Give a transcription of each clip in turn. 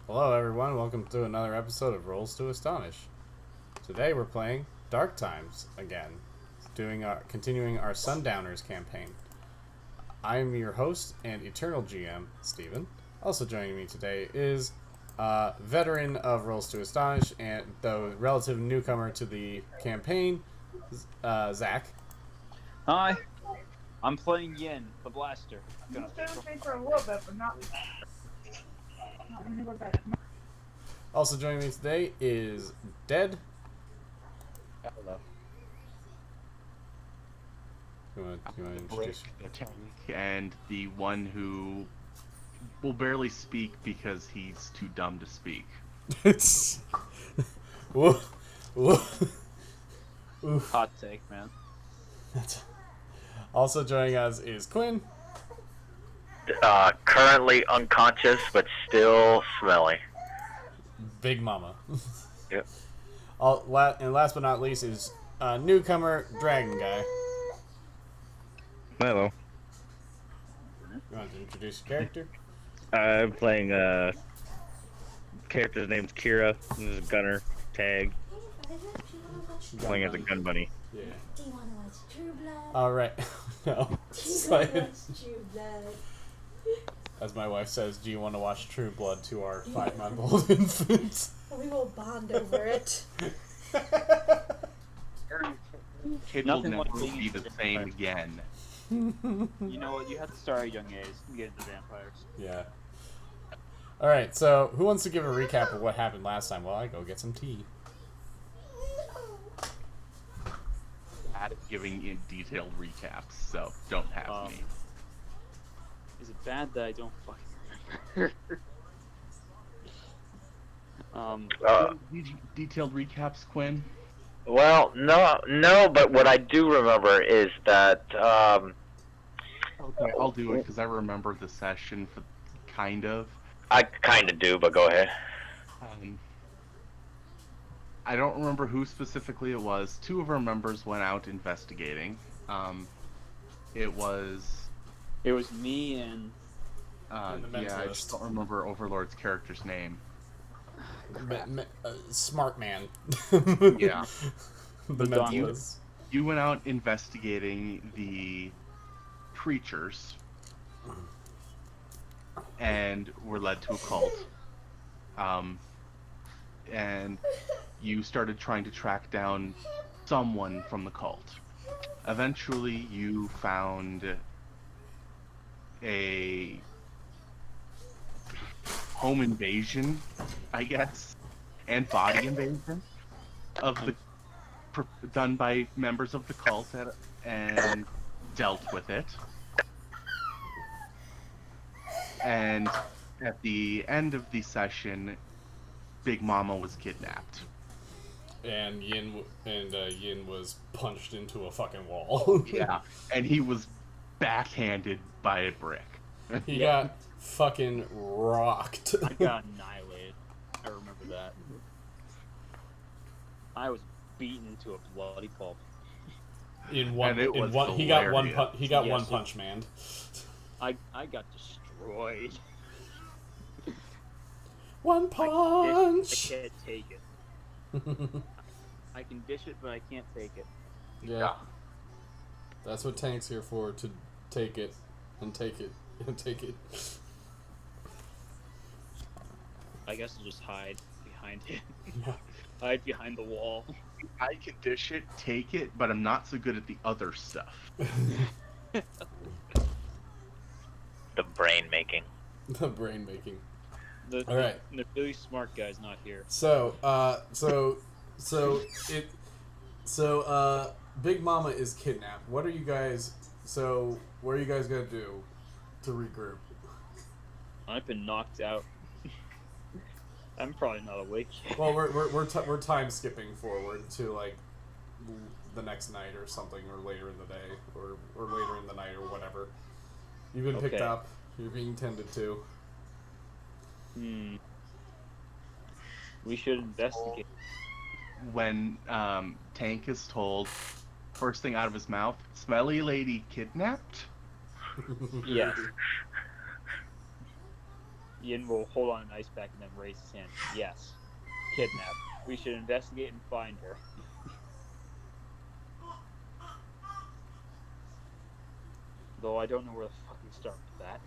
Hello, everyone. Welcome to another episode of Rolls to Astonish. Today we're playing Dark Times again, continuing our Sundowners campaign. I am your host and eternal GM, Steven. Also joining me today is veteran of Rolls to Astonish and though relative newcomer to the campaign, Zach. Hi, I'm playing Yin, the blaster. Gonna stay with me for a little bit, but not when you go back. Also joining me today is Dead. Hello. You want to introduce? The tank and the one who will barely speak because he's too dumb to speak. It's whoa, whoa. Oof. Hot take, man. Also joining us is Quinn. Currently unconscious, but still smelly. Big Mama. Yep. And last but not least is newcomer Dragon Guy. Hello. You want to introduce your character? I'm playing character's name's Kira. This is a gunner. Tag. Playing as a gun bunny. Yeah. Do you want to watch True Blood? All right. No. Do you want to watch True Blood? As my wife says, do you want to watch True Blood to our 5-month-old infant? We will bond over it. Kid will Nothing never like being be the same again. You know what? You have to start at a young age to get into vampires. Yeah. All right. So, who wants to give a recap of what happened last time? Well, I go get some tea. At giving in detailed recaps, so don't have me. Is it bad that I don't fucking remember? Detailed recaps, Quinn? Well, no, but what I do remember is that, Okay, I'll do it because I remember the session for kind of. I kind of do, but go ahead. I don't remember who specifically it was. Two of our members went out investigating. It was me and the yeah, I mentalist. just don't remember Overlord's character's name. Smart man. Yeah. The Madonna. mentalist. You went out investigating the creatures and were led to a cult. And you started trying to track down someone from the cult. Eventually, you found a home invasion, I guess, and body invasion of the done by members of the cult and dealt with it. And at the end of the session, Big Mama was kidnapped. And Yin was punched into a fucking wall. Yeah, and he was backhanded by a brick. He got fucking rocked. I got annihilated. I remember that. I was beaten to a bloody pulp. In one, And it in was one, he got one. hilarious. He got Yes. one punch, man. I got destroyed. One I punch. can't take it. I can dish it, but I can't take it. Yeah. That's what tank's here for, to take it and take it and take it. I guess I'll just hide behind it. Yeah. Hide behind the wall. I can dish it, take it, but I'm not so good at the other stuff. The brain making. The brain making. The All right. really smart guy's not here. So, Big Mama is kidnapped. What are you guys? So, what are you guys gonna do to regroup? I've been knocked out. I'm probably not awake yet. Well, we're time skipping forward to like the next night or something, or later in the day, or later in the night, or whatever. You've been picked Okay. up. You're being tended to. We should investigate. When Tank is told, first thing out of his mouth, "Smelly lady kidnapped?" Yes. Ian will hold on an ice pack and then raise his hand. Yes. Kidnap. We should investigate and find her. Though I don't know where the fuck we start with that.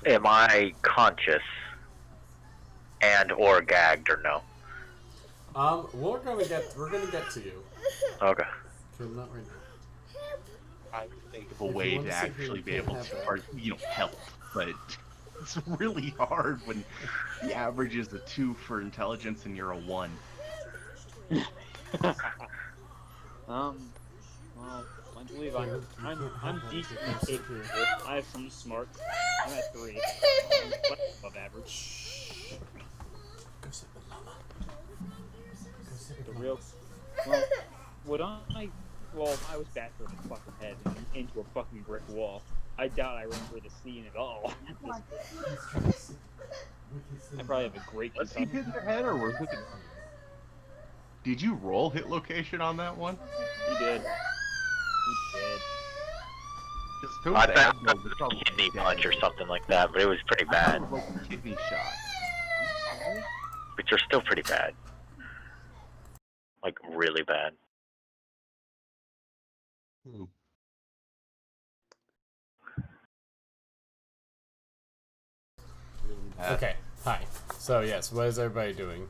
Am I conscious and or gagged or no? We're gonna get to you. Okay. Okay, not right now. I think of a If you way want to to sit here, actually you be can't able have to, that. or, help, but it's really hard when the average is a 2 for intelligence and you're a 1. Well, I believe I'm decently have that. capable. I have some smarts. I'm at 3. I'm above average. Go sit with Mama. Go sit with The Mama. real. Well, would I? Well, if I was back for the fucking head and into a fucking brick wall, I doubt I remember the scene at all. I probably have a great Was he concussion. hit the head or was it? Did you roll hit location on that one? He did. He did. Just so I bad, thought though, it's probably kidney dead. punch or something like that, but it was pretty I thought bad. it was like a kidney shot. But you're still pretty bad. Like, really bad. Okay, hi. So, yes, what is everybody doing?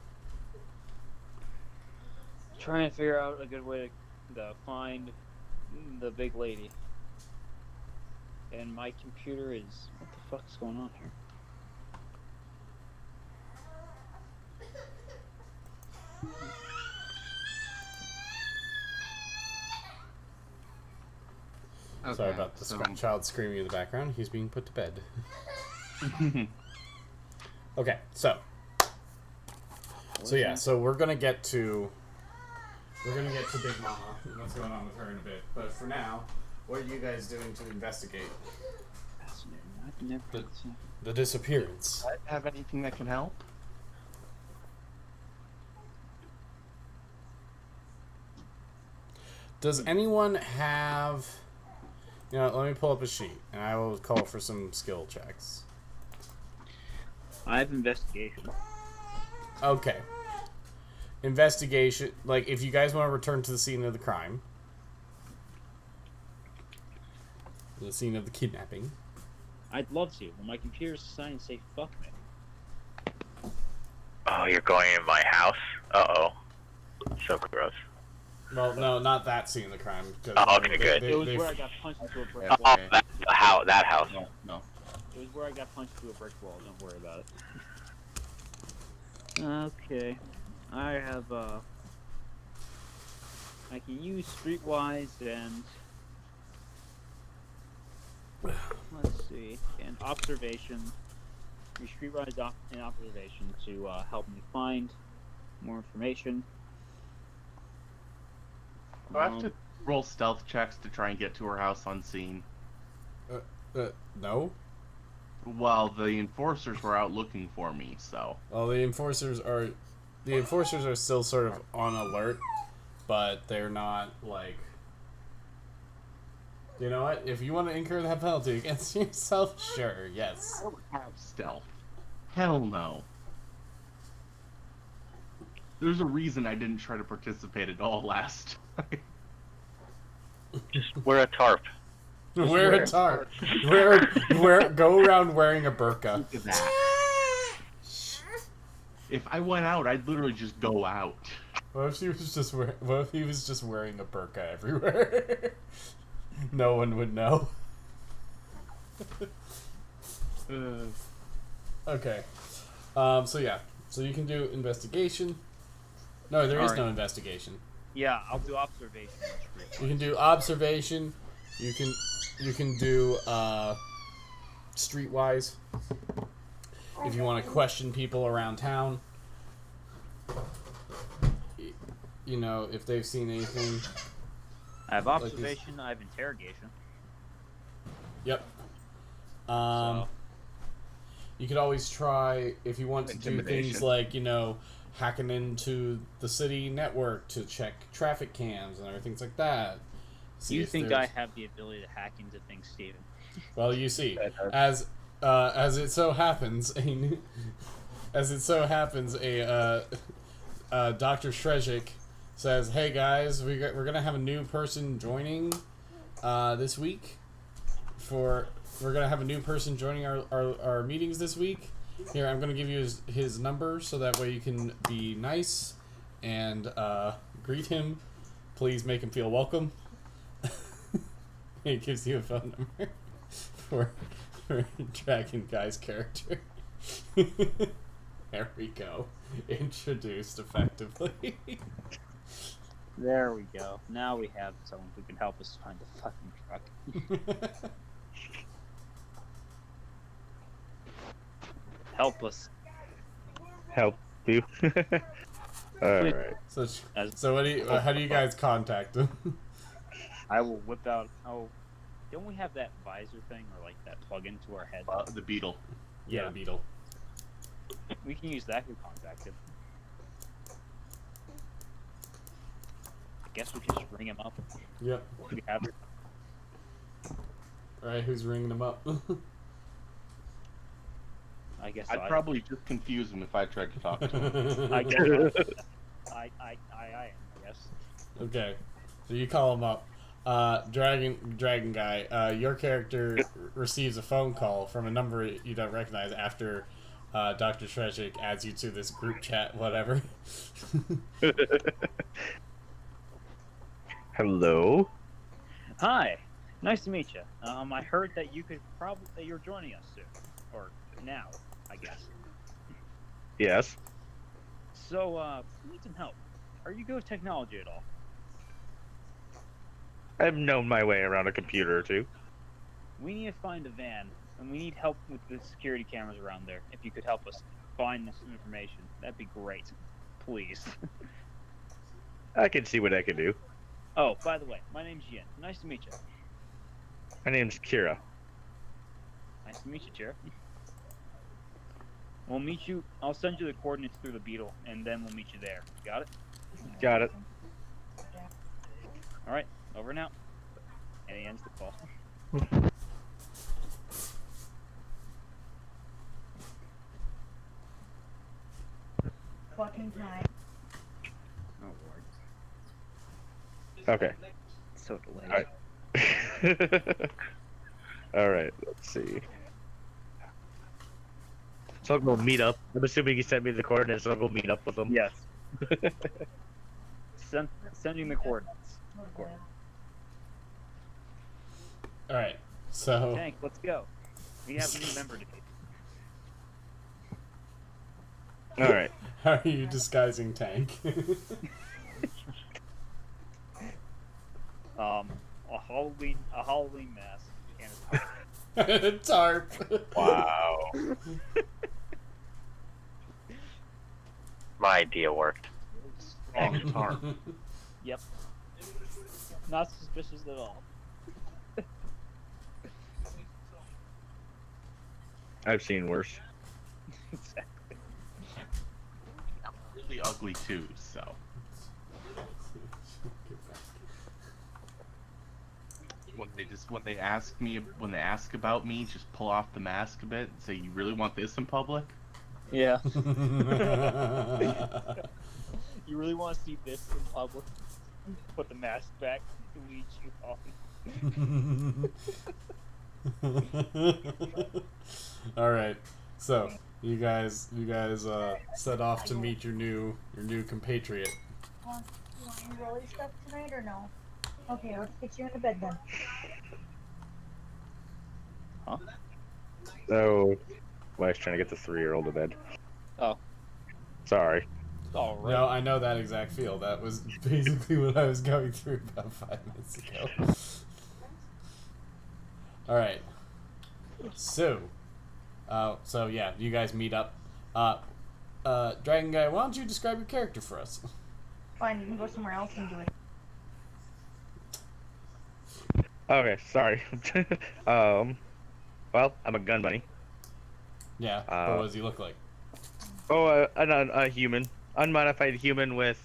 Trying to figure out a good way to find the big lady. And my computer is... What the fuck is going on here? Sorry about the child screaming in the background. He's being put to bed. Okay, so yeah, so we're gonna get to Big Mama and what's going on with her in a bit. But for now, what are you guys doing to investigate Fascinating. I've never heard this. the disappearance? Do I have anything that can help? Does anyone have? You know, let me pull up a sheet and I will call for some skill checks. I have investigation. Okay. Investigation, like if you guys want to return to the scene of the crime, the scene of the kidnapping. I'd love to, but my computer's deciding to say fuck me. Oh, you're going in my house? Uh-oh. So gross. Well, no, not that scene of the crime. Oh, okay, good. It was where I got punched into a brick Yeah. wall. Oh, that house. No. It was where I got punched into a brick wall. Don't worry about it. Okay. I have, I can use Streetwise and... Let's see. And Observation. Use Streetwise and Observation to help me find more information. Do I have to roll stealth checks to try and get to her house unseen? No. Well, the enforcers were out looking for me, so. Well, the enforcers are still sort of on alert, but they're not like. You know what? If you want to incur that penalty against yourself, sure, yes. I don't have stealth. Hell no. There's a reason I didn't try to participate at all last time. Just wear a tarp. Wear a tarp. Go around wearing a burqa. Look at that. If I went out, I'd literally just go out. What if he was just wearing a burqa everywhere? No one would know. Okay. So yeah. So you can do investigation. No, there is no investigation. Yeah, I'll do Observation. You can do observation. You can do streetwise. If you want to question people around town. You know, if they've seen anything. I have Observation, I have Interrogation. Yep. So. You could always try, if you want to do things Intimidation. like, you know, hacking into the city network to check traffic cams and other things like that. Do you think I have the ability to hack into things, Steven? Well, you see, as it so happens, Dr. Shrezhik says, "Hey guys, we're gonna have a new person joining this week. We're gonna have a new person joining our meetings this week. Here, I'm gonna give you his number so that way you can be nice and greet him. Please make him feel welcome." He gives you a phone number for Dragon Guy's character. There we go. Introduced effectively. There we go. Now we have someone who can help us find the fucking truck. Help us. Help you. Alright. So what do you? How do you guys contact him? I will whip out. Oh, don't we have that visor thing or like that plug into our head? The beetle. Yeah, Beetle. We can use that to contact him. I guess we can just ring him up. Yep. We have it. All right, who's ringing him up? I guess I'd probably just confuse him if I tried to talk to him. I guess. I guess. Okay, so you call him up. Dragon Guy, your character receives a phone call from a number you don't recognize after Dr. Shrezhik adds you to this group chat, whatever. Hello? Hi, nice to meet you. I heard that you're joining us soon, or now, I guess. Yes. So, we need some help. Are you good with technology at all? I've known my way around a computer or two. We need to find a van, and we need help with the security cameras around there. If you could help us find this information, that'd be great. Please. I can see what I can do. Oh, by the way, my name's Yin. Nice to meet you. My name's Kira. Nice to meet you, Chair. We'll meet you. I'll send you the coordinates through the Beetle, and then we'll meet you there. Got it? Got it. All right. Over and out. And he ends the call. Fucking time. Oh lord. Okay. So delayed. Alright. Alright, let's see. So I'll go meet up. I'm assuming he sent me the coordinates, so I'll go meet up with him. Yes. Sending the coordinates. All right, so Tank, let's go. We have a new member today. Alright. how are you disguising Tank? A Halloween mask and A tarp. Wow. My idea worked. Oh, guitar. Yep. Not suspicious at all. I've seen worse. Exactly. Really ugly too, so. When they ask about me, just pull off the mask a bit and say, "You really want this in public?" Yeah. You really want to see this in public? Put the mask back and lead you on. All right, so you guys set off to meet your new compatriot. You want any rolly stuff tonight or no? Okay, let's get you into bed then. Huh? So, wife's trying to get the 3-year-old to bed. Oh. Sorry. All right. No, I know that exact feel. That was basically what I was going through about 5 minutes ago. All right. So yeah, you guys meet up. Dragon Guy, why don't you describe your character for us? Fine, you can go somewhere else and do it. Okay, sorry. Well, I'm a gun bunny. Yeah, but what does he look like? Oh, a human. unmodified human with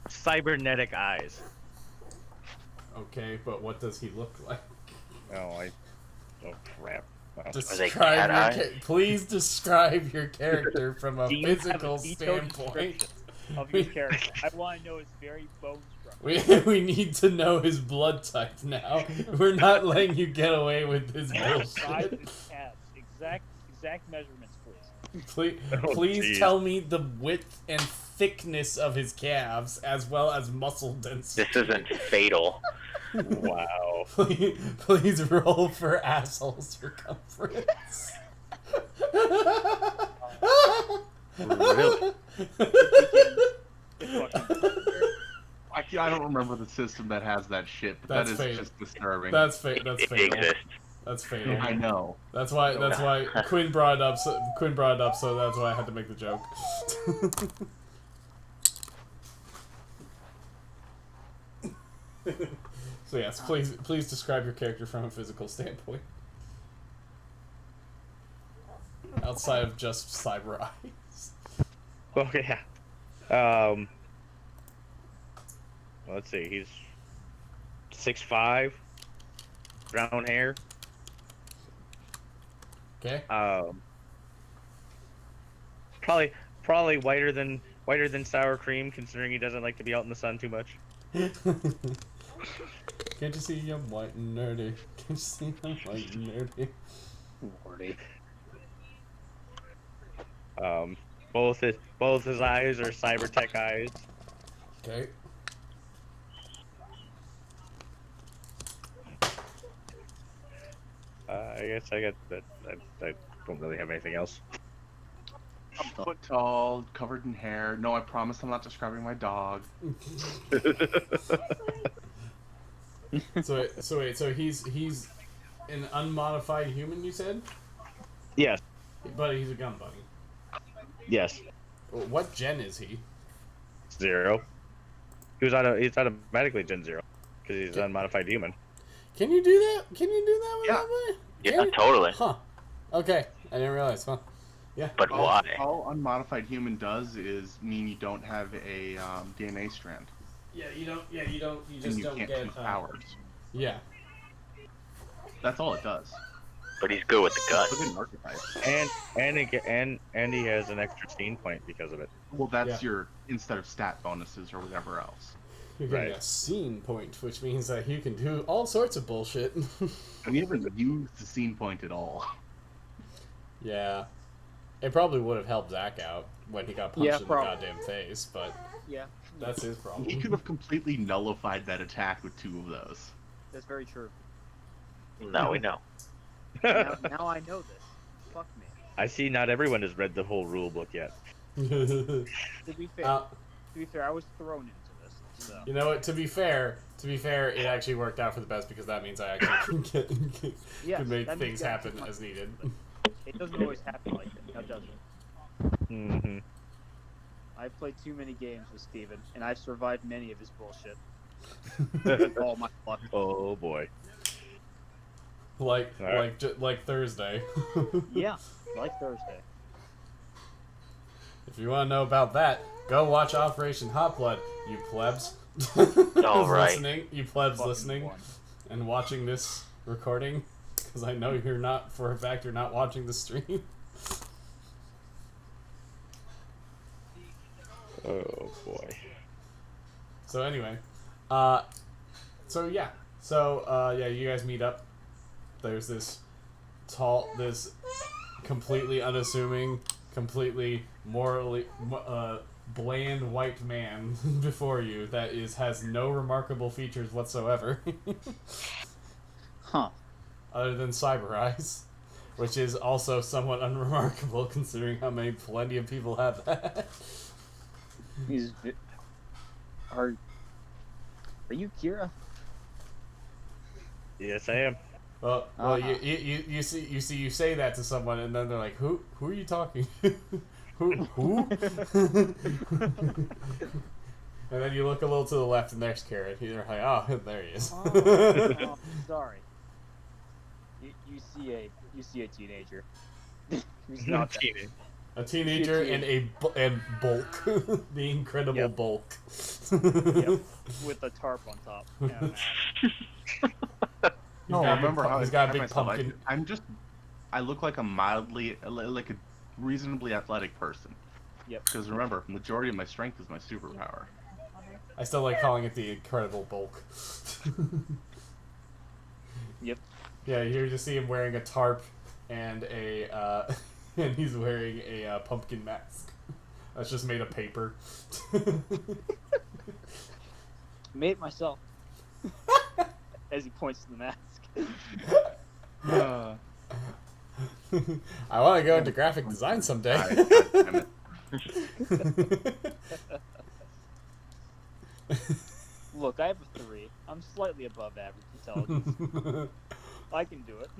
cybernetic eyes. Okay, but what does he look like? Oh crap. Oh. Describe please describe your character from a Do you have physical detailed standpoint. description of your character? I want to know his very bone structure. We need to know his blood type now. We're not letting you get away with this Size bullshit. of his calves. Exact measurements, please. Please geez. tell me the width and thickness of his calves, as well as muscle density. This isn't fatal. Wow. Please roll for asshole circumference. Really? I don't remember the system that has that shit, but That's that is fatal. just disturbing. That's It fatal. exists. That's fatal. I know. That's why Quinn brought it up. So that's why I had to make the joke. So yes, please describe your character from a physical standpoint, outside of just cyber eyes. Well, yeah. Let's see. He's 6'5", brown hair. Okay. Probably whiter than sour cream, considering he doesn't like to be out in the sun too much. Can't you see I'm white and nerdy? Can't you see I'm white and nerdy? Lordy. Both his eyes are cybertech eyes. Okay. I guess I got that. I don't really have anything else. A foot tall, covered in hair. No, I promise I'm not describing my dog. So he's an unmodified human, you said? Yes. But he's a gun bunny. Yes. What gen is he? 0. He's automatically Gen 0 because he's an unmodified human. Can you do that? Can you do that with Yeah. that bunny? Yeah, Can you? totally. Huh. Okay. I didn't realize. Huh. Yeah. But why? All unmodified human does is mean you don't have a DNA strand. Yeah, you don't. You And just you don't can't get choose powers. Yeah. That's all it does. But he's good with the Look guns. at archetype. And he has an extra scene point because of it. Well, that's Yeah. your instead of stat bonuses or whatever else. You're getting Right. a scene point, which means that you can do all sorts of bullshit. We haven't used the scene point at all. Yeah. It probably would have helped Zach out when he got punched Yeah, in the probably. goddamn face, but Yeah, that's his problem. You could have completely nullified that attack with 2 of those. that's very true. Now we know. Now I know this. Fuck me. I see not everyone has read the whole rule book yet. To be fair, Uh, I was thrown into this. So. You know what? To be fair, it actually worked out for the best because that means I actually can Yes, make that means things happen that's- as needed. It doesn't always happen like that, now does it? Mm-hmm. I've played too many games with Steven, and I've survived many of his bullshit. All my luck. Oh boy. like All right. like Thursday. Yeah, like Thursday. If you want to know about that, go watch Operation Hot Blood, you plebs. All right. Listening, you plebs Fucking listening one. and watching this recording, because I know you're not, for a fact, you're not watching the stream. Oh boy. So anyway, yeah, you guys meet up. There's this completely unassuming, completely morally bland white man before you that has no remarkable features whatsoever, Huh. other than cyber eyes, which is also somewhat unremarkable considering how plenty of people have that. Are you Kira? Yes, I am. Well, Uh-huh. you say that to someone, and then they're like, "Who are you talking? who?" And then you look a little to the left, and there's Carrot. You're like, "Oh, there he is." Oh, sorry. You see a teenager. He's not that. Teenage. A teenager and and Bulk, the incredible Yep. Bulk. Yep. With a tarp on top. Yeah, No, got a big remember pu- how he's I got a described big myself. pumpkin. I look like a like a reasonably athletic person. Yep. Because remember, majority of my strength is my superpower. I still like calling it the incredible Bulk. Yep. Yeah, you just see him wearing a tarp and and he's wearing a pumpkin mask. That's just made of paper. Made it myself. As he points to the mask. I want to go into graphic design someday. God damn it. Look, I have a 3. I'm slightly above average intelligence. I can do it.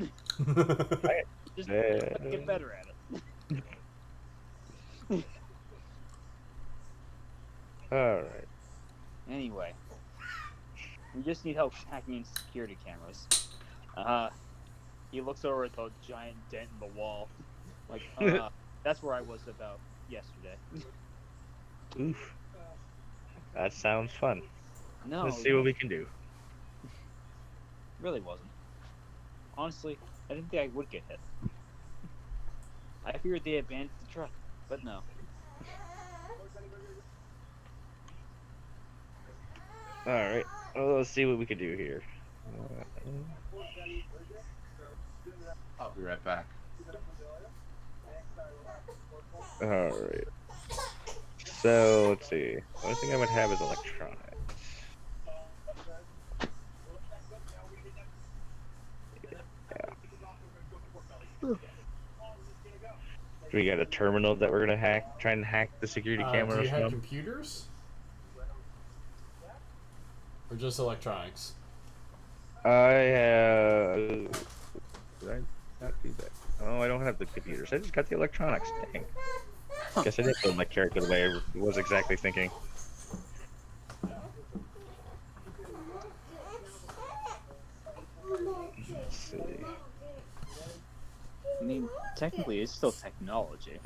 Just get better at it. Alright. Anyway, we just need help hacking in security cameras. He looks over at the giant dent in the wall. Like, that's where I was about yesterday. Oof. That sounds fun. No, Let's see what we can do. really wasn't. Honestly, I didn't think I would get hit. I figured they abandoned the truck, but no. Alright. Well, let's see what we can do here. I'll be right back. Alright. So, let's see. The only thing I would have is electronics. Do we got a terminal that we're gonna hack? Try and hack the security camera Do or you have something? computers? Or just electronics? I have. Did I not do that? Oh, I don't have the computers. I just got the electronics. Dang. Guess I did build my character the way I was exactly thinking. Let's see. I mean, technically, it's still technology.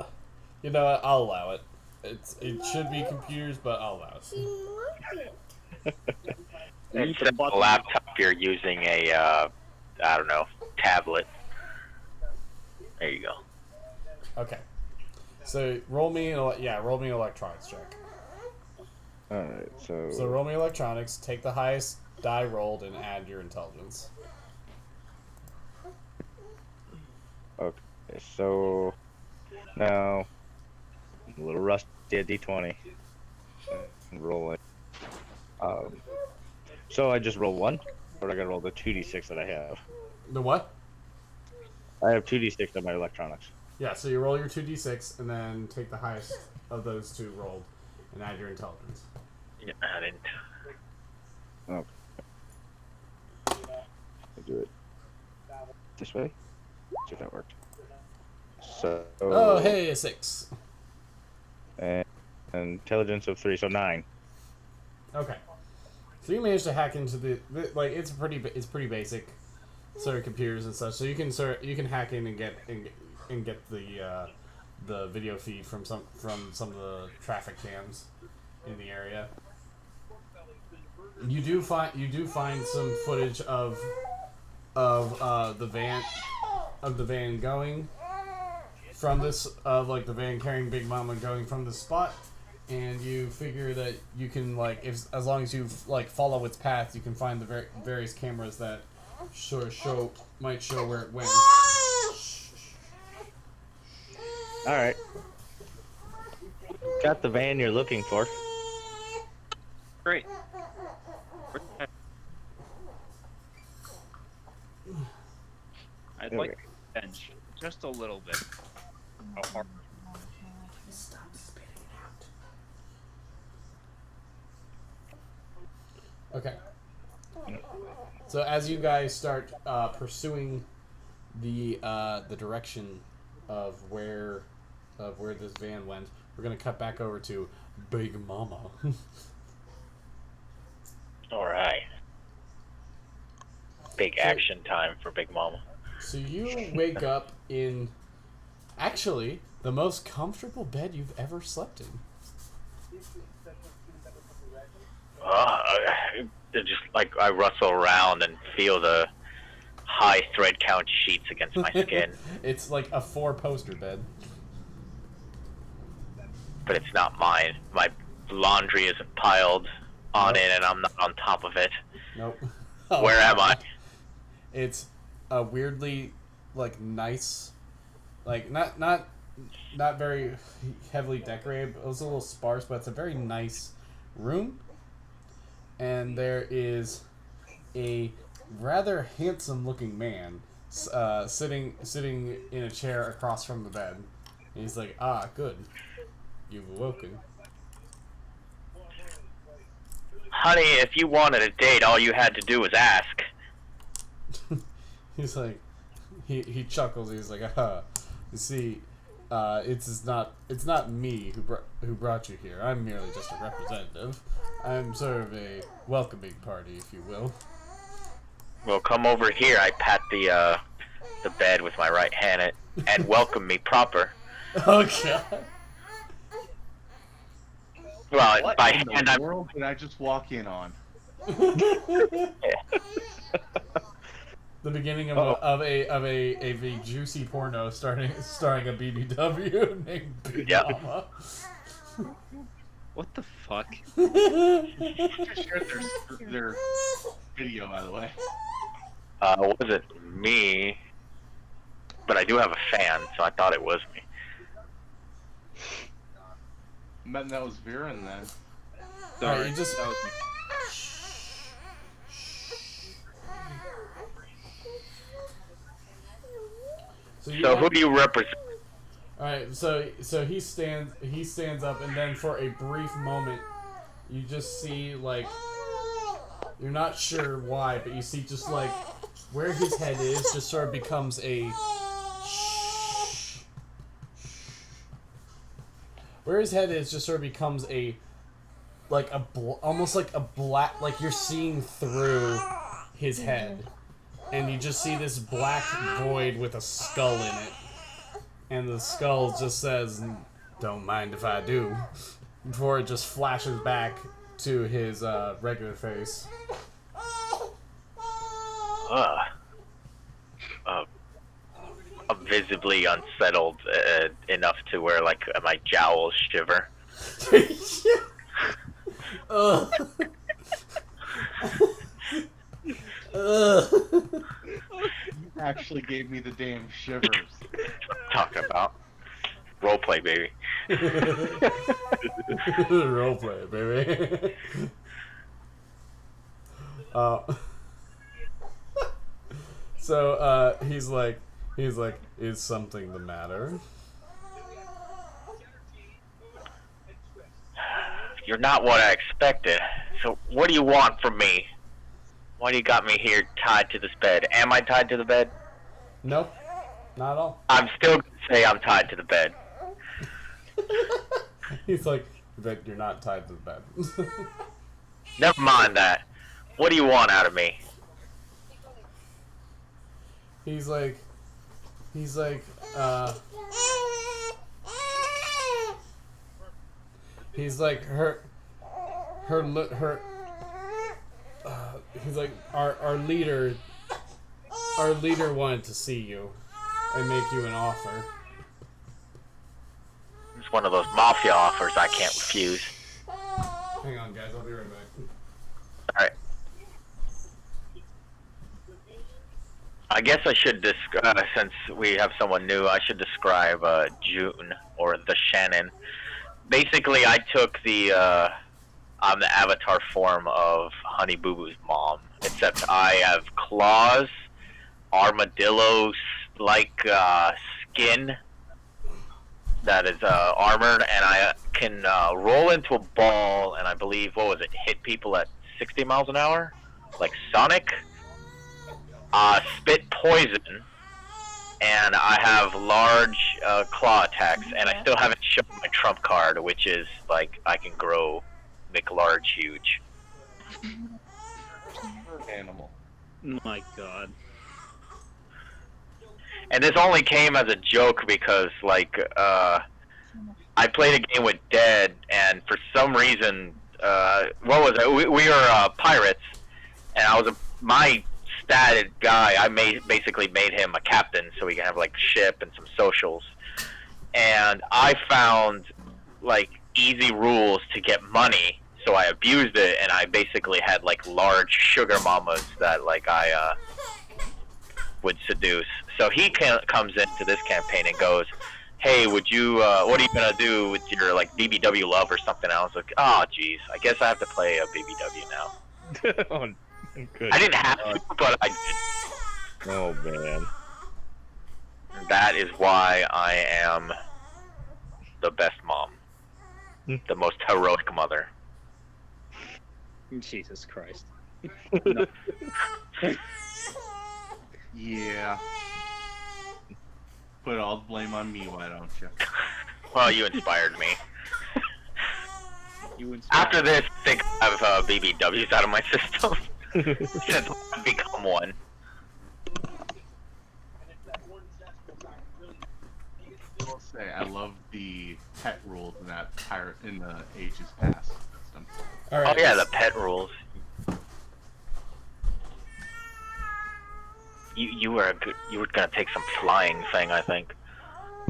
You know what? I'll allow it. It should be computers, but I'll allow it. Instead of a laptop, you're using a, I don't know, tablet. There you go. Okay. So roll me an electronics check. Alright, So roll me electronics. Take the highest die rolled and add your intelligence. Okay, so now I'm a little rusty at D20. Roll it. So I just roll 1, or do I gotta roll the 2d6 that I have? The what? I have 2d6 of my electronics. Yeah. So you roll your 2d6 and then take the highest of those two rolled and add your intelligence. Yeah, I didn't. Okay. I do it this way. See if that worked. So. Oh, hey, a 6. And intelligence of 3, so 9. Okay. So you managed to hack into the like it's pretty basic sort of computers and such. So you can hack in and get the video feed from some of the traffic cams in the area. You do find some footage of the van going from this like the van carrying Big Mama going from the spot. And you figure that you can as long as you follow its path, you can find the various cameras that might show where it went. All right. Got the van you're looking for. Great. I'd like to bench just a little bit. How hard? Stop spitting it out. Okay. So as you guys start pursuing the direction of where this van went, we're gonna cut back over to Big Mama. All right. Big action time for Big Mama. So you wake up in... Actually, the most comfortable bed you've ever slept in. Just like I rustle around and feel the high thread count sheets against my skin, It's like a 4-poster bed. but it's not mine. My laundry isn't piled on Nope. it, and I'm not on top of it. Nope. Where am I? It's a weirdly, like, nice, like, not very heavily decorated. It was a little sparse, but it's a very nice room. And there is a rather handsome-looking man sitting in a chair across from the bed. And he's like, "Ah, good, you've awoken." Honey, if you wanted a date, all you had to do was ask. He's like, he chuckles. He's like, you see, it's not me who brought you here. I'm merely just a representative. I'm sort of a welcoming party, if you will." Well, come over here. I pat the bed with my right hand and welcome me proper. Oh god. Well, What by in hand, the I'm world did I just walk in on? The beginning of a juicy porno starring a BBW named Big Yep. Mama. What the fuck? Just shared their video, by the way. was it me? But I do have a fan, so I thought it was me. Meant that was Viren then. Alright, you just That was me. So who do you represent? Alright, so he stands up, and then for a brief moment you just see, like, you're not sure why, but you see just like where his head is just sort of becomes a almost like a black, like you're seeing through his head, and you just see this black void with a skull in it, and the skull just says, "Don't mind if I do," before it just flashes back to his regular face. I'm visibly unsettled enough to where like my jowls shiver. Ugh. Ugh. Actually gave me the damn shivers. Talking about roleplay, baby. Roleplay, baby. So he's like, "Is something the matter?" You're not what I expected. So what do you want from me? Why do you got me here tied to this bed? Am I tied to the bed? Nope, not at all. I'm still gonna say I'm tied to the bed. He's like, "But you're not tied to the bed." Never mind that. What do you want out of me? He's like, he's like, our leader wanted to see you and make you an offer. It's one of those mafia offers I can't refuse. Hang on, guys, I'll be right back. Alright. I guess I should since we have someone new, I should describe June, or the Shannon. Basically, I took I'm the avatar form of Honey Boo Boo's mom, except I have claws, armadillo-like skin that is armored, and I can roll into a ball, and I believe, hit people at 60 miles an hour? Like Sonic? Spit poison, and I have large claw attacks, and I still haven't shown my trump card, which is, like, I can make large huge. Animal. My god. And this only came as a joke because, like, I played a game with Dead, and for some reason, what was it? We were pirates, and my statted guy. I basically made him a captain so we can have like ship and some socials. And I found like easy rules to get money, so I abused it, and I basically had like large sugar mamas that like I would seduce. So he comes into this campaign and goes, "Hey, what are you gonna do with your like BBW love or something?" I was like, "Oh, geez, I guess I have to play a BBW now." Oh, good. I didn't have to, but I did. Oh man. That is why I am the best mom, the most heroic mother. Jesus Christ. Yeah. Put all the blame on me, why don't you? Well, you inspired me. You inspired After this, I think I have BBWs out of my system. Since I've become one. I will say, I love the pet rules in that pirate in the Ages Past system. All right. Oh yeah, the pet rules. You were gonna take some flying thing, I think.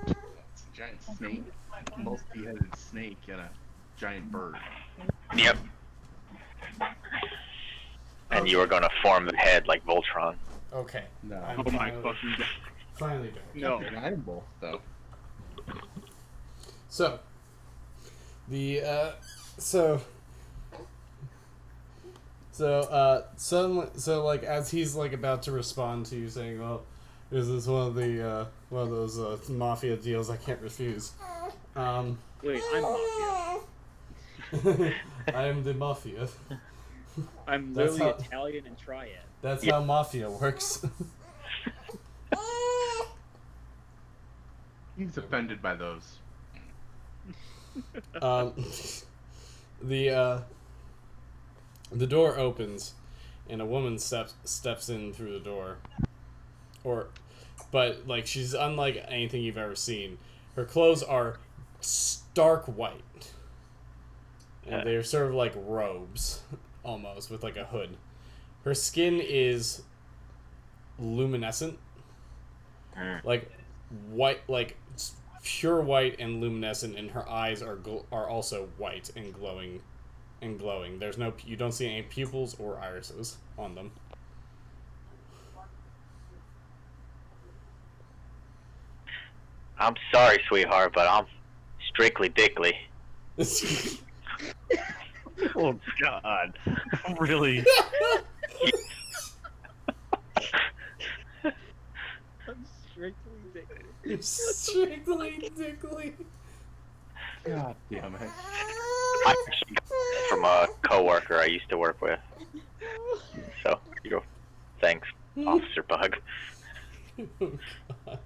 It's a giant snake, multi-headed snake, and a giant bird. Yep. And you were gonna form the head like Voltron. Okay. No. I'm Oh my finally- fucking god. Finally doing it. No. I'm both though. So, so like as he's like about to respond to you saying, "Well, is this one of those mafia deals I can't refuse?" Wait, I'm mafia. I am the mafia. I'm That's literally how- Italian and triad. That's how mafia works. He's offended by those. The door opens, and a woman steps in through the door. But like she's unlike anything you've ever seen. Her clothes are stark white, and they're sort of like robes, almost with like a hood. Her skin is luminescent, like white, like pure white and luminescent, and her eyes are also white and glowing. There's you don't see any pupils or irises on them. I'm sorry, sweetheart, but I'm strictly dickly. Oh God. Really? I'm strictly dick. Strictly dickly. God damn it. I actually got this from a coworker I used to work with. So, thanks, Officer Bug. Oh, God.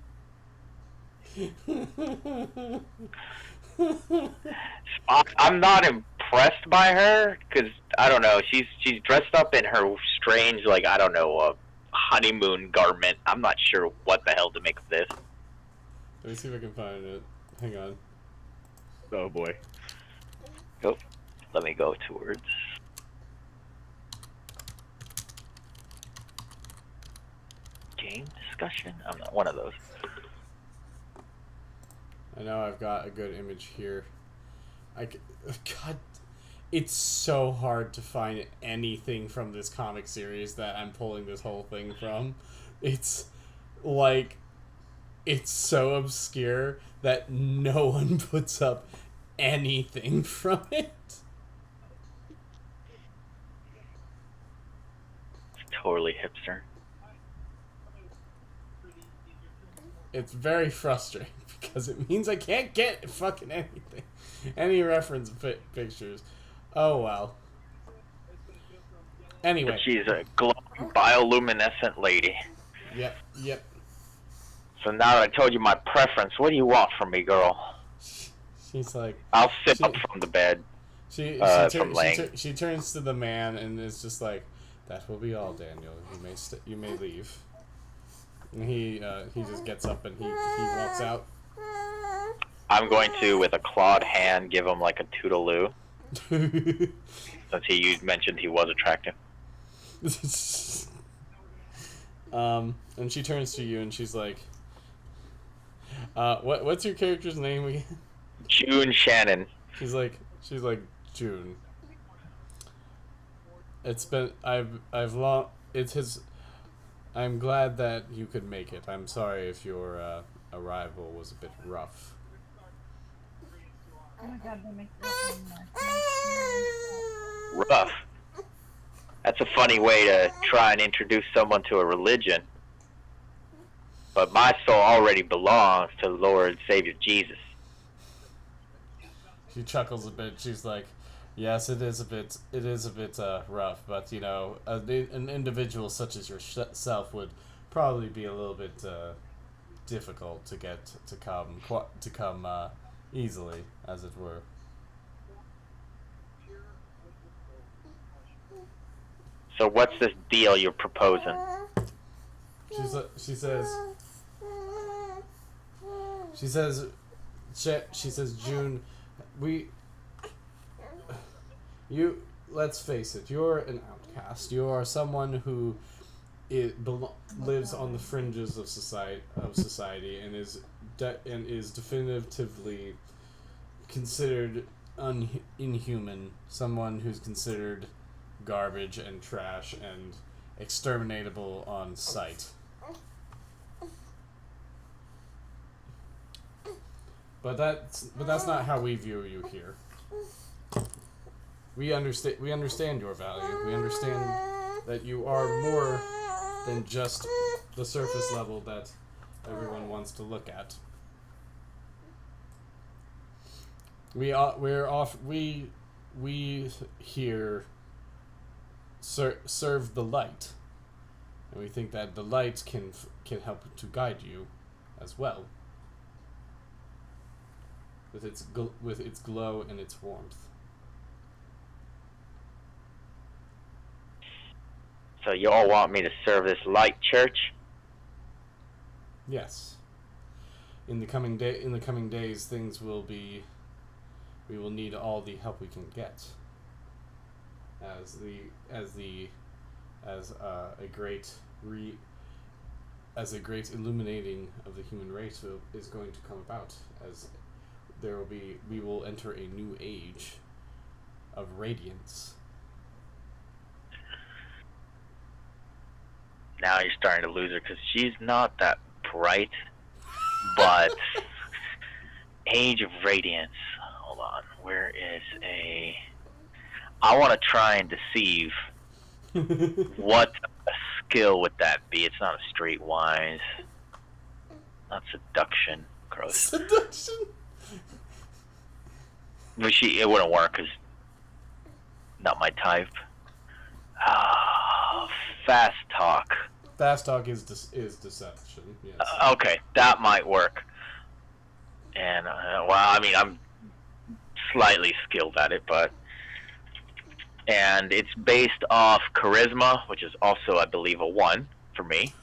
I'm not impressed by her because I don't know. She's dressed up in her strange, like I don't know, honeymoon garment. I'm not sure what the hell to make of this. Let me see if I can find it. Hang on. Oh boy. Oh, let me go towards. Game discussion? I'm not one of those. I know I've got a good image here. God, it's so hard to find anything from this comic series that I'm pulling this whole thing from. It's like, it's so obscure that no one puts up anything from it. It's totally hipster. It's very frustrating because it means I can't get fucking anything. Any reference pictures. Oh well. Anyway. But she's a glowing bioluminescent lady. Yep. So now that I told you my preference, what do you want from me, girl? She's like. I'll sit up from the bed. She turns to the man and is just like, "That will be all, Daniel. You may leave." And he just gets up and he walks out. I'm going to, with a clawed hand, give him like a toodaloo. Since you mentioned he was attractive. And she turns to you and she's like, what's your character's name again? June Shannon. She's like June. I'm glad that you could make it. I'm sorry if your arrival was a bit rough. Oh my god, they make that Rough. That's a funny way to try and introduce someone to a religion. But my soul already belongs to the Lord and Savior Jesus. She chuckles a bit. She's like, "Yes, it is a bit rough, but you know, an individual such as yourself would probably be a little bit difficult to get to come easily, as it were." So what's this deal you're proposing? She says, June, let's face it, you're an outcast. You are someone who lives on the fringes of society and is definitively considered inhuman. Someone who's considered garbage and trash and exterminatable on sight. But that's not how we view you here. We understand your value. We understand that you are more than just the surface level that everyone wants to look at. We here serve the light, and we think that the light can help to guide you as well, with its glow and its warmth. So you all want me to serve this light church? Yes. In the coming days, we will need all the help we can get. As a great illuminating of the human race is going to come about, as we will enter a new age of radiance. Now you're starting to lose her because she's not that bright, but Age of Radiance. Hold on, where is a? I want to try and deceive. What skill would that be? It's not a streetwise. Not seduction. Gross. Seduction. But it wouldn't work because not my type. Fast talk. Fast talk is deception. Yes. Okay, that might work. And well, I mean, I'm slightly skilled at it, and it's based off charisma, which is also, I believe, a 1 for me.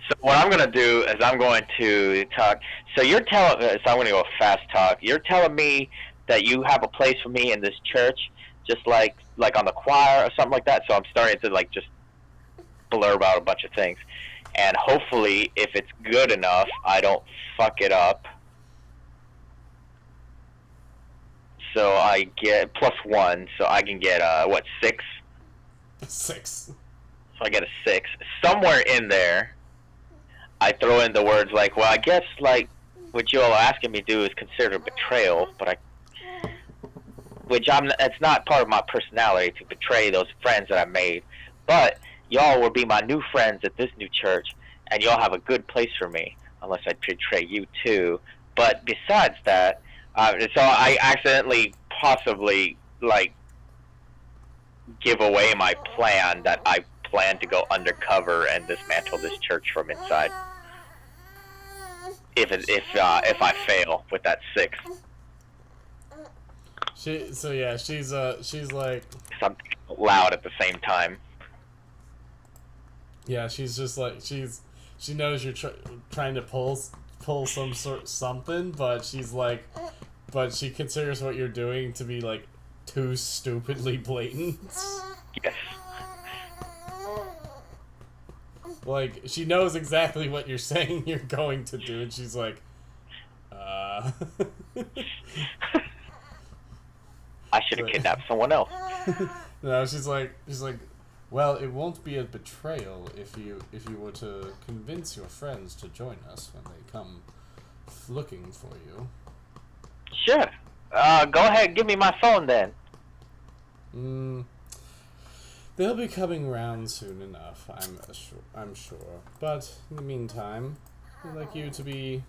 So what I'm going to do is I'm going to talk. So I'm going to go fast talk. You're telling me that you have a place for me in this church, just like on the choir or something like that. So I'm starting to just blurb out a bunch of things. And hopefully, if it's good enough, I don't fuck it up. So I get +1, so I can get, 6? 6. So I get a 6. Somewhere in there, I throw in the words like, well, I guess, what you all are asking me to do is consider betrayal, but it's not part of my personality to betray those friends that I made. But y'all will be my new friends at this new church, and y'all have a good place for me, unless I betray you too. But besides that, so I accidentally, possibly, give away my plan that I plan to go undercover and dismantle this church from inside. If I fail with that 6. She's like, I'm loud at the same time. Yeah, she's just like she knows you're trying to pull some sort something, but but she considers what you're doing to be like too stupidly blatant. Yes. Like she knows exactly what you're saying you're going to do, and she's like, I should have kidnapped someone else. No, she's like, well, it won't be a betrayal if you were to convince your friends to join us when they come looking for you. Sure. Go ahead, give me my phone then. They'll be coming round soon enough, I'm sure. But in the meantime, I'd like you to be,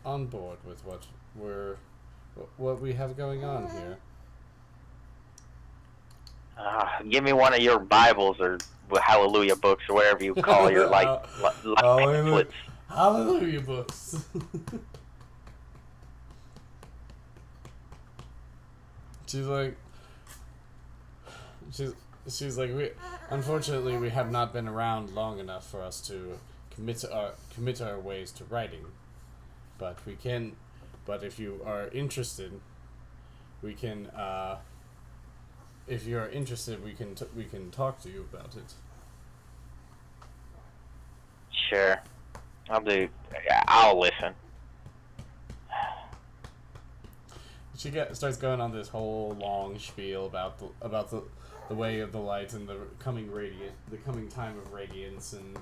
on board with what we have going on here. Give me one of your Bibles or Hallelujah books or whatever you call your light pamphlets. Hallelujah books. She's like, unfortunately we have not been around long enough for us to commit our ways to writing, but if you are interested, we can we can talk to you about it. Sure. I'll listen. She starts going on this whole long spiel about the way of the light and the coming time of radiance, and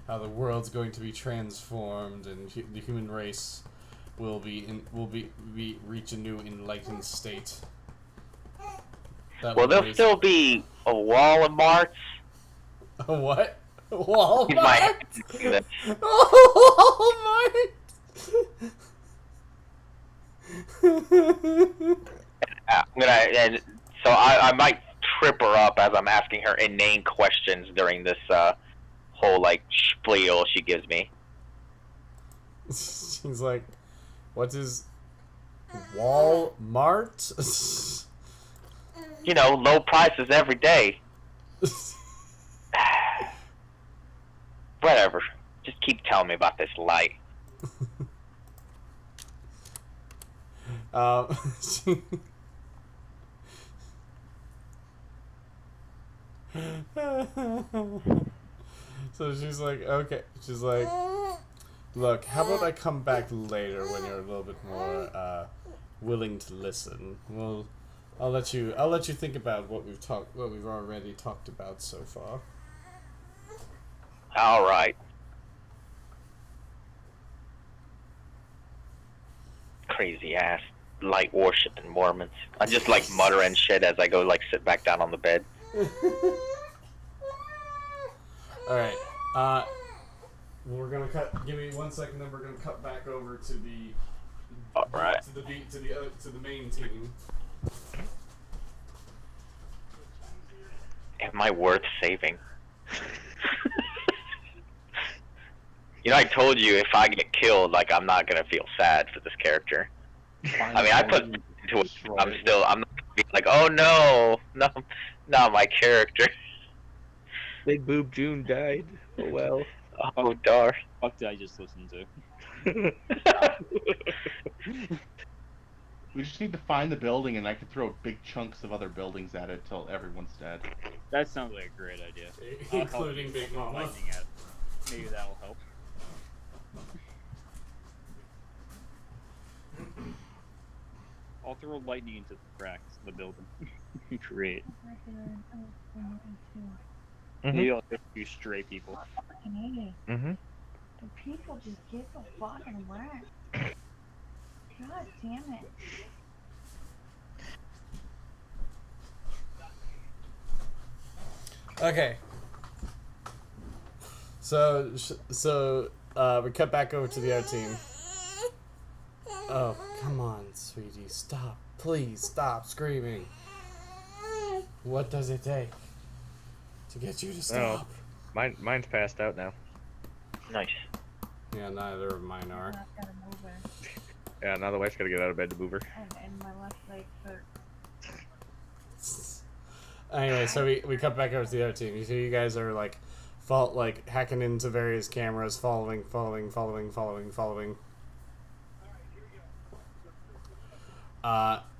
how the world's going to be transformed, and the human race will reach a new enlightened state. Will there still be a wall of marks? A what? A wall Use my mark? hand to do this. So I might trip her up as I'm asking her inane questions during this whole like spiel she gives me. She's like, "What is Walmart?" Low prices every day. Whatever. Just keep telling me about this light. So she's like, okay. She's like, look, how about I come back later when you're a little bit more willing to listen. Well, I'll let you think about what we've already talked about so far. All right. Crazy ass light worshiping Mormons. I just like muttering shit as I go like sit back down on the bed. All right. We're gonna cut. Give me 1 second, then we're gonna cut back over to the. All right. To the main team. Am I worth saving? I told you if I get killed, like I'm not gonna feel sad for this character. I mean, I put into it. I'm not gonna be like, oh no, not my character. Big Boob June died. Oh well. Oh darn. Fuck did I just listen to? We just need to find the building, and I can throw big chunks of other buildings at it till everyone's dead. That sounds like a great idea. Including Big Mama. Lightning at it. Maybe that'll help. I'll throw lightning into the cracks of the building. Great. Maybe I'll just do stray people. The people just get the fucking whack. God damn it. Okay. So we cut back over to the other team. Oh, come on, sweetie, stop! Please stop screaming. What does it take to get you to stop? Mine's passed out now. Nice. Yeah, neither of mine are. I've got to move her. Yeah, now the wife's gotta get out of bed to move her. And my left leg hurts. Anyway, so we cut back over to the other team. You see, you guys are like like hacking into various cameras, following,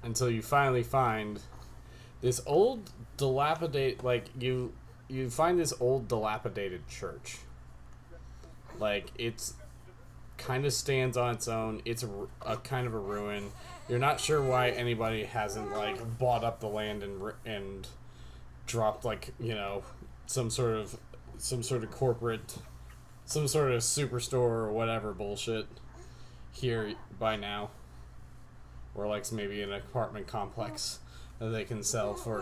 until you finally find this old dilapidated, like you find this old dilapidated church. Like it's kind of stands on its own. It's a kind of a ruin. You're not sure why anybody hasn't like bought up the land and dropped like, you know, some sort of corporate, some sort of superstore or whatever bullshit here by now, or like maybe an apartment complex that they can sell for,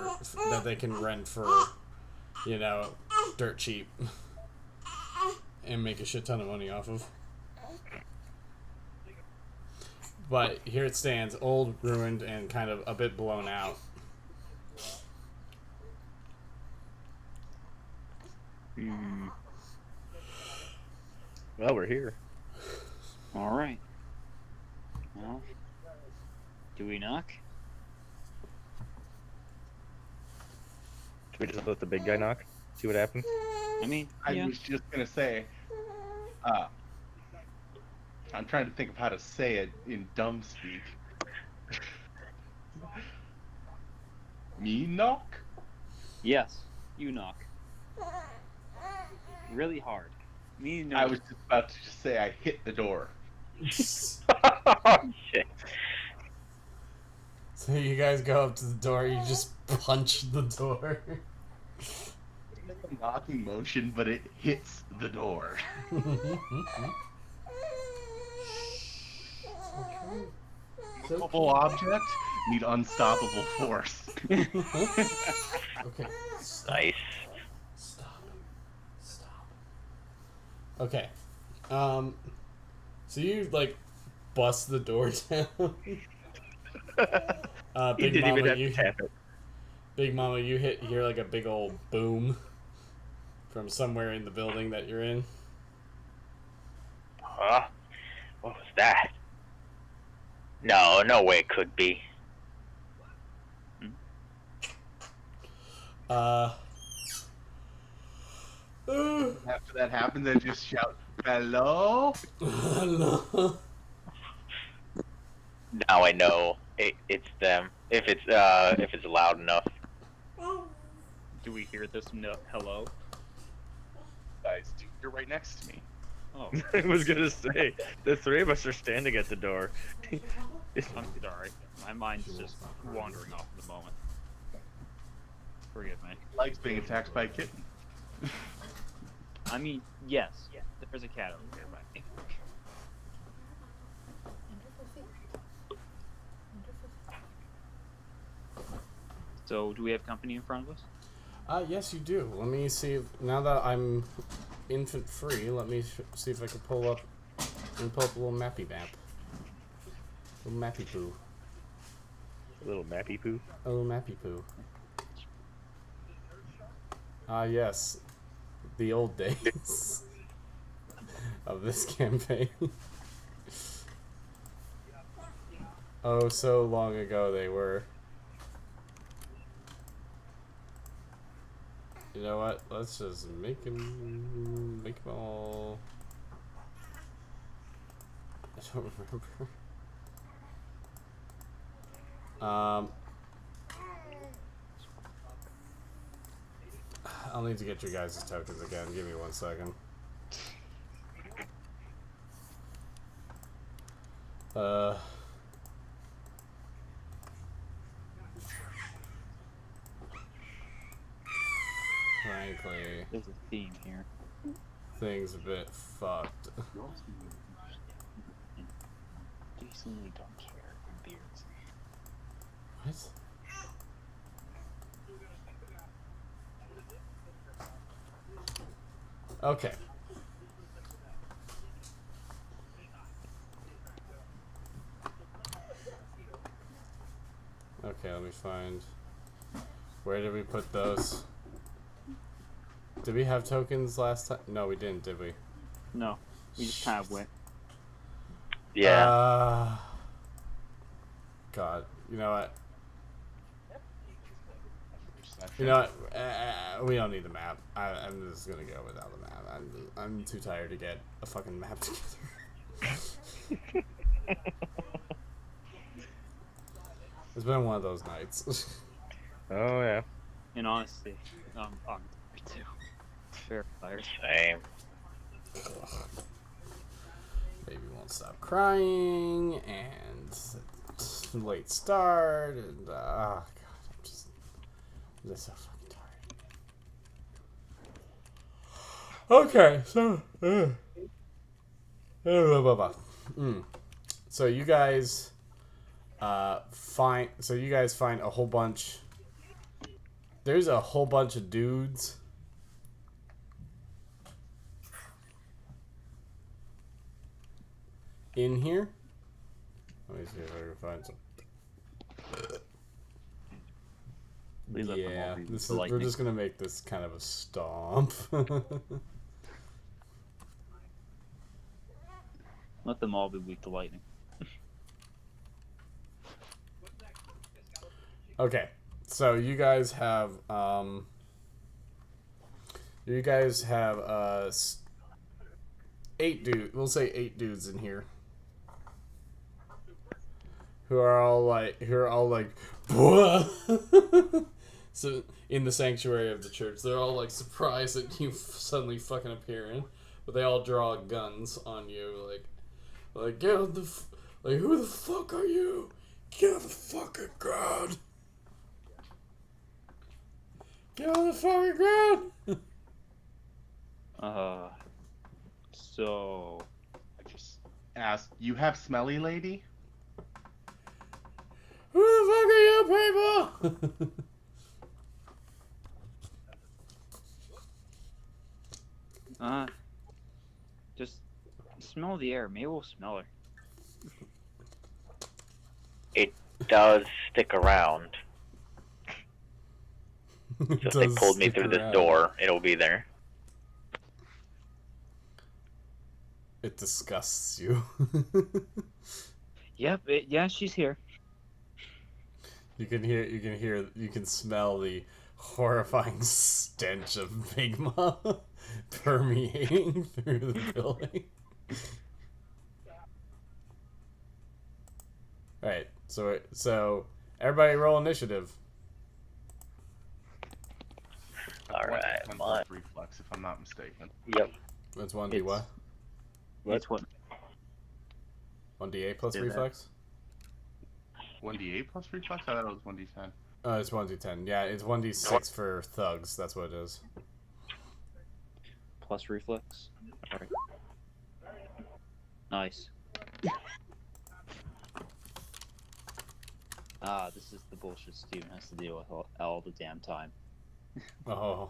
that they can rent for, you know, dirt cheap and make a shit ton of money off of. But here it stands, old, ruined, and kind of a bit blown out. Well, we're here. All right. Well, do we knock? Should we just let the big guy knock? See what happens? I mean, I yeah. was just gonna say, I'm trying to think of how to say it in dumb speak. Me knock? Yes, you knock. Really hard. Me knock. I was just about to just say I hit the door. Oh, shit. So you guys go up to the door, you just punch the door. It's a knocking motion, but it hits the door. Movable object need unstoppable force. Okay. Nice. Stop. Okay. So you like bust the door down. You Big didn't Mama, even have you to tap it. Big Mama, you hear like a big old boom from somewhere in the building that you're in. Huh? What was that? No way it could be. After that happens, I just shout, "Hello!" No. Now I know it's them. If it's loud enough. Do we hear this hello? Guys, dude, you're right next to me. Oh, I was gonna say, the three of us are standing at the door. I'm sorry. My mind's just wandering off at the moment. Forgive me. Likes being attacked by a kitten. I mean, yes. There's a cat over here by me. So, do we have company in front of us? Yes, you do. Let me see. Now that I'm infant free, let me see if I can pull up a little mappy map. A little mappy poo. A little mappy poo. A little mappy poo. Yes. The old days of this campaign. Oh, so long ago they were. You know what? Let's just make them all. I don't remember. I'll need to get you guys' tokens again. Give me 1 second. Frankly, There's a theme here. things a bit fucked. Decently don't care in beards. What? Okay. Okay, let me find. Where did we put those? Did we have tokens last time? No, we didn't, did we? No, we just kind of went. Yeah. God, you know what? You know what? We don't need the map. I'm just gonna go without the map. I'm too tired to get a fucking map together. It's been one of those nights. Oh yeah. In honesty, I'm tired too. Fair tired. Same. Baby won't stop crying, and late start, and God, I'm just so fucking tired. Okay, so so you guys find a whole bunch. There's a whole bunch of dudes. In here. Let me see if I can find some. Please let them all Yeah, be this is, the we're lightning. just gonna make this kind of a stomp. Let them all be weak to lightning. Okay, so you guys have 8 dudes. We'll say 8 dudes in here. Who are all like, so in the sanctuary of the church, they're all like surprised that you suddenly fucking appearing, but they all draw guns on you, like get on the, like who the fuck are you? Get on the fucking ground. Get on the fucking ground. So I just asked, you have smelly lady? Who the fuck are you people? just smell the air. Maybe we'll smell her. It does stick around. So if they pulled me through this door, it'll be there. It disgusts you. Yep. Yeah, she's here. You can smell the horrifying stench of Bigma permeating through the building. Alright, so everybody roll initiative. Alright, 1 mine. plus reflex, if I'm not mistaken. Yep. That's 1d what? It's what? 1d8 plus Do that. reflex? 1d8 plus reflex? I thought it was 1d10. It's 1d10. Yeah, it's 1d6 for thugs. That's what it is. Plus reflex. All right. Nice. This is the bullshit Steven has to deal with all the damn time. Oh.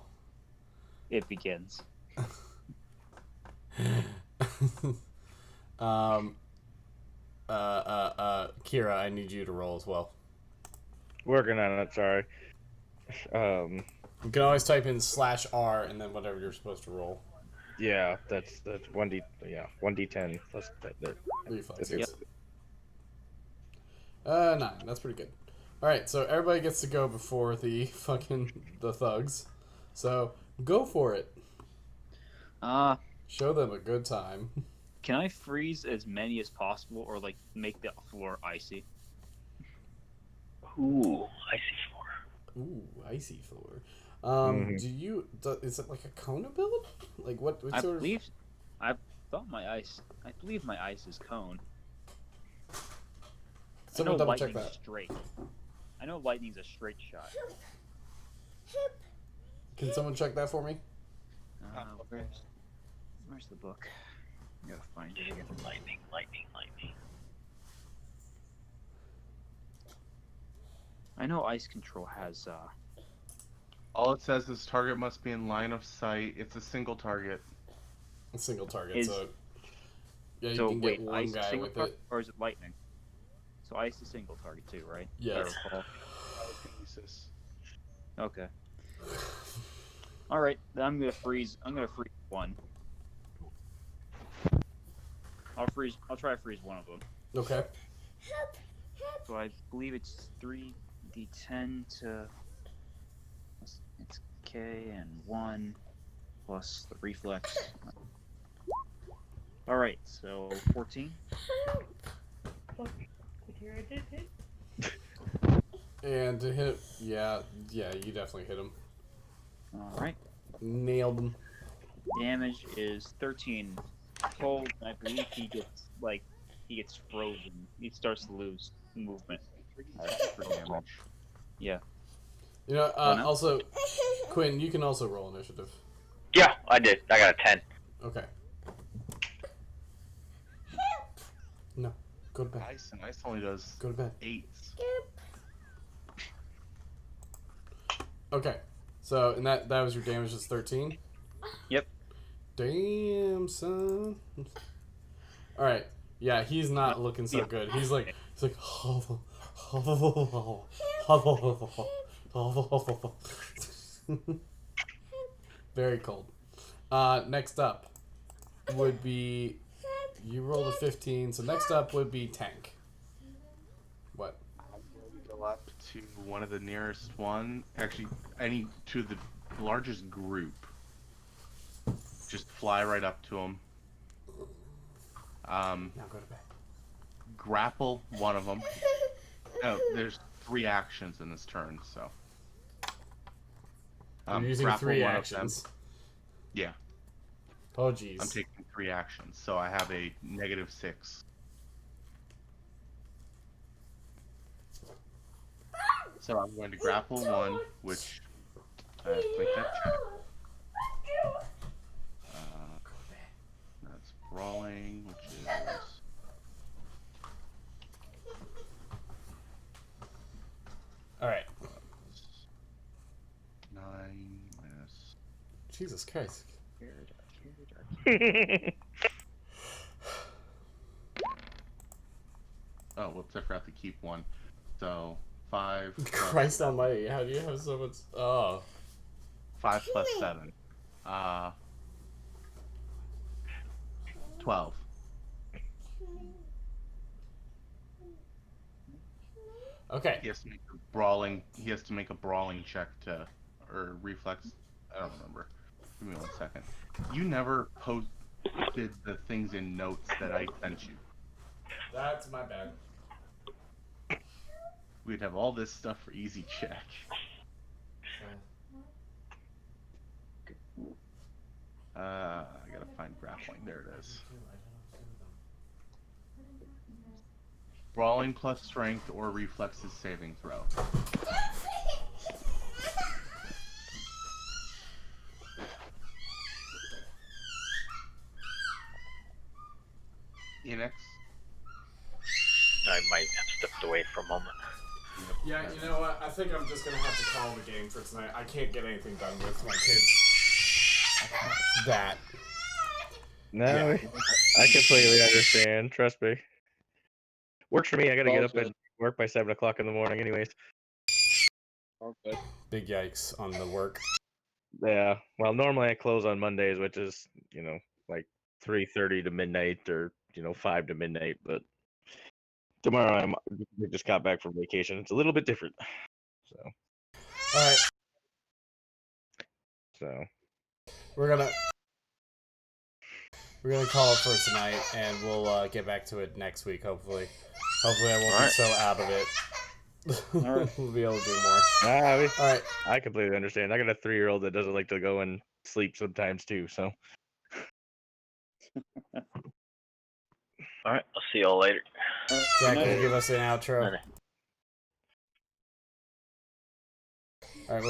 It begins. Kira, I need you to roll as well. Working on it. Sorry. You can always type in /R and then whatever you're supposed to roll. Yeah, that's 1d. Yeah, 1d10 plus that. Reflex. Yep. 9. That's pretty good. Alright, so everybody gets to go before the thugs. So, go for it. Show them a good time. Can I freeze as many as possible, or like make the floor icy? Ooh, icy floor. Ooh, icy floor. Is it like a cone ability? Like what I sort believe my ice is cone. Someone I know double check lightning's that. straight. I know lightning's a straight shot. Can someone check that for me? Where's the book? I gotta find it again. Lightning. I know ice control has All it says is target must be in line of sight. It's a single target. A single target, Is- so yeah, you so can wait, get one ice guy single with target, it. or is it lightning? So ice is single target too, right? Yes. If I recall. Jesus. Okay. All right, then I'm gonna freeze one. I'll try to freeze one of them. Okay. So I believe it's 3d10 to. It's K and 1 plus the reflex. Alright, so 14. And to hit, yeah, you definitely hit him. Alright. Nailed him. Damage is 13 cold, and I believe he gets frozen. He starts to lose movement. For damage. Yeah. You know, Oh, no? also, Quinn, you can also roll initiative. Yeah, I did. I got a 10. Okay. No, go to bed. Ice only does Go to bed. 8s. Okay, so and that was your damage is 13. Yep. Damn, son. All right. Yeah, he's not looking so good. He's like very cold. Next up would be you rolled a 15. So next up would be Tank. What? Go up to one of the nearest one. Actually, any to the largest group. Just fly right up to him. Now go to bed. Grapple one of them. No, there's 3 actions in this turn, so. I'm using grapple 3 one of actions. them. Yeah, Oh jeez. I'm taking 3 actions, so I have a -6. So I'm going to grapple 1, which make that check. That's brawling, which is All right. 9 minus. Jesus Christ. Oh, whoops! I forgot to keep 1. So 5. Christ Almighty! How do you have so much? Oh. 5 plus 7. 12. Okay. He has to make a brawling. He has to make a brawling check to, or reflex. I don't remember. Give me 1 second. You never posted the things in notes that I sent you. That's my bad. We'd have all this stuff for easy check. I gotta find grappling. There it is. Brawling plus strength or reflexes saving throw. Enix. I might have stepped away for a moment. Yeah, you know what? I think I'm just gonna have to call the game for tonight. I can't get anything done with my kids. That. No, Yeah. I completely understand. Trust me. Works for me. I gotta get up and work by 7 o'clock in the morning, anyways. Okay. Big yikes on the work. Yeah. Well, normally I close on Mondays, which is like 3:30 to midnight, or 5 to midnight. But tomorrow we just got back from vacation. It's a little bit different. So. All right. So. We're gonna call it for tonight, and we'll get back to it next week. Hopefully I won't be so out of it. We'll be able to do more. All right. I completely understand. I got a 3-year-old that doesn't like to go and sleep sometimes too. So. All right, I'll see y'all later. Zach, can you give us an outro?